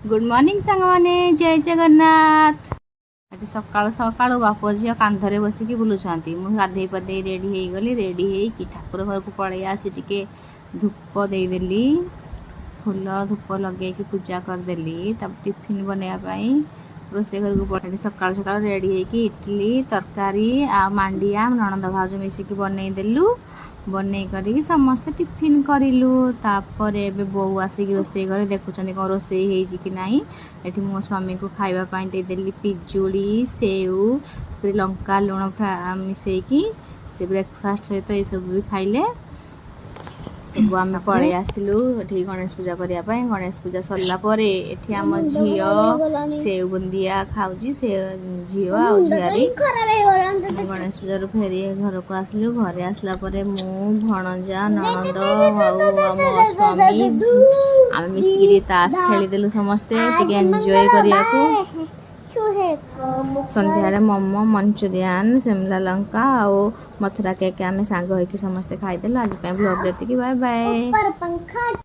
Good morning सांग माने जय जगन्नाथ। एटी सकाळु सकाळु बाप झील कांधरे बसिकी बुलुछंती। मु गाधे पधे रेडी हो गली। रेडी हो ठाकुर घर को पलि आसी टिके धूप देदेली, फूल धूप लगे पूजा करदेली। तब टिफिन बनवाई रोसे घर को पड़ी सकाल सकाल रेडी हो इडली तरकारी आ मांडिया ननद भाज मिसिकी बनईदेलु। बनई करी समस्ते टिफिन करूँ। तापर एबे बो आसिक रोसे घर देखुं कौन रोसे कि नाई। एठी मो स्वामी को खाइबा देदेली पिजुड़ी सेव लंका लुण मिसेकी से ब्रेकफास्ट सहित ये सब भी खाइले। सब आम पलि आसलु ये गणेश पूजा करने। गणेश पूजा सरला एठी आम झील सेव बुंदिया खाऊँ से झील आ झीआरी गणेश पूजा फेरी घर को आसलु। घरे आसला मु भणजा ननद आम स्वामी आम मिसिकी ताश खेलीदेलु। समस्ते एंजॉय करिया को। संध्या मोमो मंचूरियन शिमला लंका और मथुरा केक आम सांग हो समस्ते खाईदेलु। आज ब्लॉग बाय बाय।